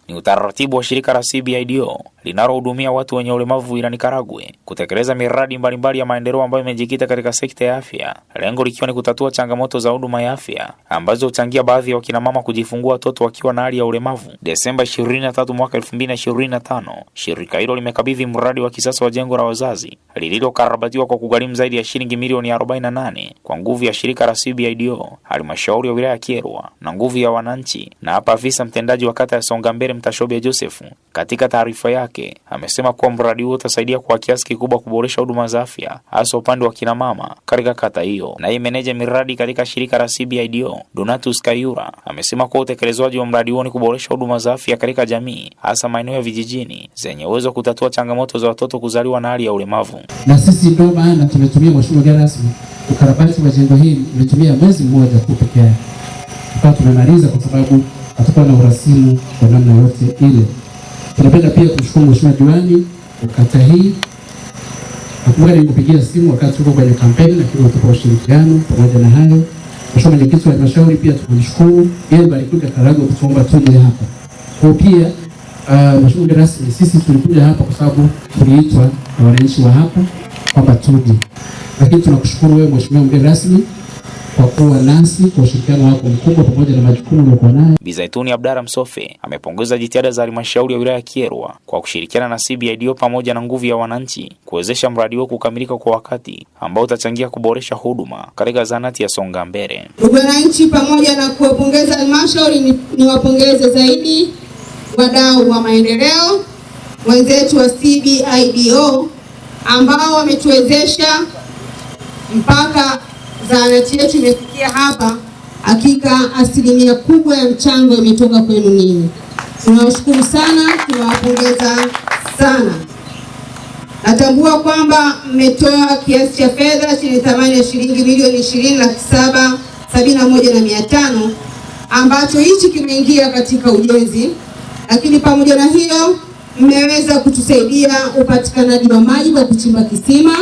Ni utaratibu wa shirika la CBIDO linalohudumia watu wenye ulemavu wilayani Karagwe kutekeleza miradi mbalimbali ya maendeleo ambayo imejikita katika sekta ya afya, lengo likiwa ni kutatua changamoto za huduma ya afya ambazo huchangia baadhi ya wakina mama kujifungua watoto wakiwa na hali ya ulemavu. Desemba 23 mwaka 2025, shirika hilo limekabidhi mradi wa kisasa wa jengo la wazazi lililokarabatiwa kwa kugharimu zaidi ya shilingi milioni 48 kwa nguvu ya shirika la CBIDO, halmashauri ya wilaya ya Kyerwa na nguvu ya wananchi. Na hapa afisa mtendaji wa kata ya Songambele Mtashobya Joseph katika taarifa yake amesema kuwa mradi huo utasaidia kwa kiasi kikubwa kuboresha huduma za afya hasa upande wa kina mama katika kata hiyo. Na meneja miradi katika shirika la CBIDO Donatus Kayura amesema kuwa utekelezwaji wa mradi huo ni kuboresha huduma za afya katika jamii hasa maeneo ya vijijini zenye uwezo kutatua changamoto za watoto kuzaliwa na hali ya ulemavu. Na sisi ndio maana tumetumia mheshimiwa mgeni rasmi ukarabati wa jengo hili umetumia mwezi mmoja tu pekee yake. Kwa tumemaliza kwa sababu hatakuwa na urasimu kwa namna yote ile. Tunapenda pia kumshukuru mheshimiwa diwani wa kata hii. Nakumbuka nilikupigia simu wakati tuko kwenye kampeni, lakini tupo ushirikiano. Pamoja na hayo, mheshimiwa mwenyekiti wa halmashauri pia tukumshukuru yeye alikuja Karagwe kutuomba tuje hapa. Kwa pia mheshimiwa mgeni rasmi, sisi tulikuja hapa kwa sababu tuliitwa na wananchi wa hapa kwamba tuje. Lakini tunakushukuru wewe mheshimiwa mgeni rasmi kwa kuwa nasi kwa ushirikiano wako mkubwa pamoja na majukumu uliokuwa nayo. Bi Zaituni Abdalla Msofe amepongeza jitihada za halmashauri ya wilaya ya Kyerwa kwa kushirikiana na CBIDO pamoja na nguvu ya wananchi kuwezesha mradi huo kukamilika kwa wakati ambao utachangia kuboresha huduma katika zahanati ya Songambele. Ndugu wananchi, pamoja na kuwapongeza halmashauri, niwapongeze zaidi wadau wa maendeleo wenzetu wa CBIDO ambao wametuwezesha mpaka zahanati yetu imefikia hapa. Hakika asilimia kubwa ya mchango imetoka kwenu ninyi. Tunawashukuru sana, tunawapongeza sana. Natambua kwamba mmetoa kiasi cha fedha chenye thamani ya shilingi milioni 20,71,500 ambacho hichi kimeingia katika ujenzi, lakini pamoja na hiyo mmeweza kutusaidia upatikanaji wa maji kwa kuchimba kisima.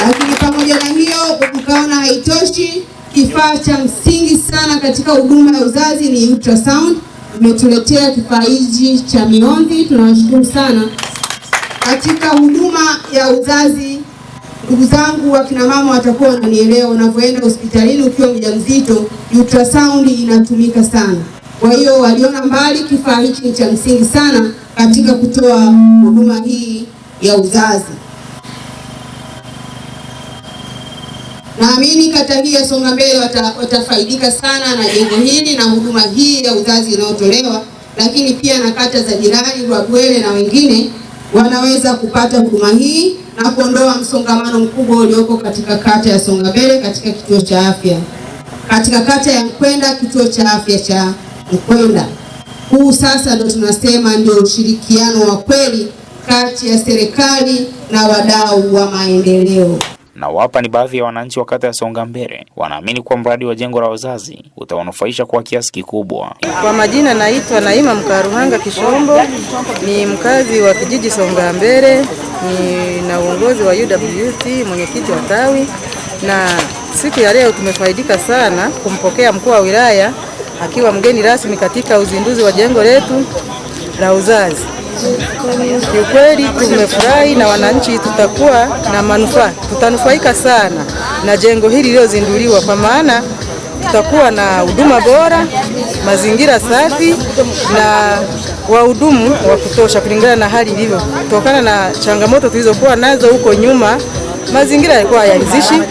Lakini pamoja na hiyo ukaona haitoshi, kifaa cha msingi sana katika huduma ya uzazi ni ultrasound. Umetuletea kifaa hichi cha mionzi, tunawashukuru sana. Katika huduma ya uzazi, ndugu zangu wa kina mama watakuwa wananielewa, unapoenda hospitalini ukiwa mjamzito, ultrasound inatumika sana. Kwa hiyo waliona mbali, kifaa hichi ni cha msingi sana katika kutoa huduma hii ya uzazi. Naamini kata hii ya Songambele watafaidika sana na jengo hili na huduma hii ya uzazi inayotolewa, lakini pia na kata za jirani Rwabwele na wengine wanaweza kupata huduma hii na kuondoa msongamano mkubwa ulioko katika kata ya Songambele katika kituo cha afya. Katika kata ya Mkwenda, kituo cha afya cha Mkwenda. Huu sasa ndio tunasema ndio ushirikiano wa kweli kati ya serikali na wadau wa maendeleo. Na hapa ni baadhi ya wananchi wa kata ya Songambele wanaamini kuwa mradi wa jengo la wazazi utawanufaisha kwa kiasi kikubwa. Kwa majina naitwa Naima Mkaruhanga Kishombo, ni mkazi wa kijiji Songambele, ni na uongozi wa UWT, mwenyekiti wa tawi. Na siku ya leo tumefaidika sana kumpokea mkuu wa wilaya akiwa mgeni rasmi katika uzinduzi wa jengo letu la uzazi. Kiukweli tumefurahi na wananchi tutakuwa na manufaa, tutanufaika sana na jengo hili lililozinduliwa, kwa maana tutakuwa na huduma bora, mazingira safi na wahudumu wa kutosha kulingana na hali ilivyo. Kutokana na changamoto tulizokuwa nazo huko nyuma, mazingira yalikuwa hayalizishi,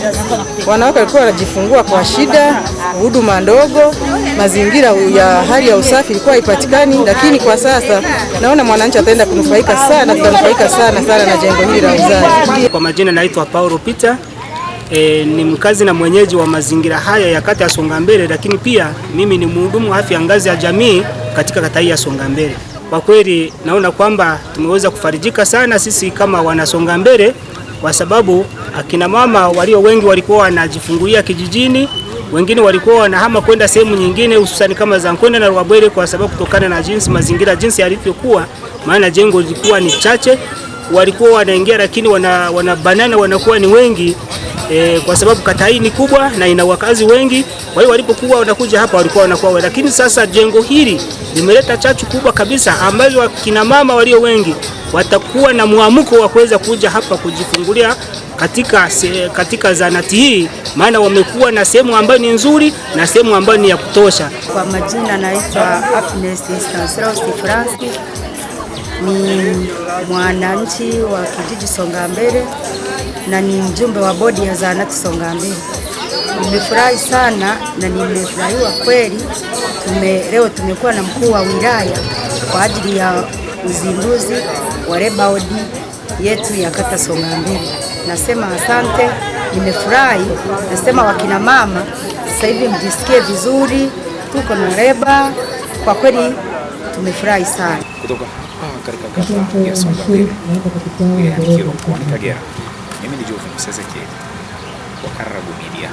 wanawake walikuwa wanajifungua kwa shida, huduma ndogo, mazingira ya hali ya usafi ilikuwa haipatikani, lakini kwa sasa naona mwananchi ataenda kunufaika sana, tutanufaika sana na jengo hili la uzazi. Kwa majina naitwa Paulo Peter, ni mkazi na mwenyeji wa mazingira haya ya kata ya Songambele, lakini pia mimi ni mhudumu wa afya ngazi ya jamii katika kata hii ya Songambele. Kwa kweli naona kwamba tumeweza kufarijika sana sisi kama wana Songambele, kwa sababu akina mama walio wengi walikuwa wanajifungulia kijijini, wengine walikuwa wanahama kwenda sehemu nyingine hususan kama za Mkwenda na Rwabwele, kwa sababu kutokana na mazingira jinsi yalivyokuwa, maana jengo lilikuwa ni chache, walikuwa wanaingia lakini wanabanana wanakuwa ni wengi. kwa sababu kata hii ni kubwa na ina wakazi wengi. Kwa hiyo walipokuwa wanakuja hapa walikuwa wanakuwa, lakini sasa jengo hili limeleta chachu kubwa kabisa, ambazo wakina mama walio wengi watakuwa na muamuko wa kuweza kuja hapa kujifungulia katika zahanati hii, maana wamekuwa na sehemu ambayo ni nzuri na sehemu ambayo ni ya kutosha. Kwa majina naitwa Happiness Stanislaus Francis, ni mwananchi wa kijiji Songambele na ni mjumbe wa bodi ya zahanati Songambele. Nimefurahi sana na nimefurahiwa kweli. Leo tumekuwa na mkuu wa wilaya kwa ajili ya uzinduzi wa leba wodi yetu ya kata Songambele. Nasema asante, nimefurahi. Nasema wakina mama sasa hivi mjisikie vizuri, tuko na leba. Kwa kweli tumefurahi sana. Kutoka katika kata ya Songambele mkoani Kagera, mimi ni Jovin Msezekeli wa Karagu Media.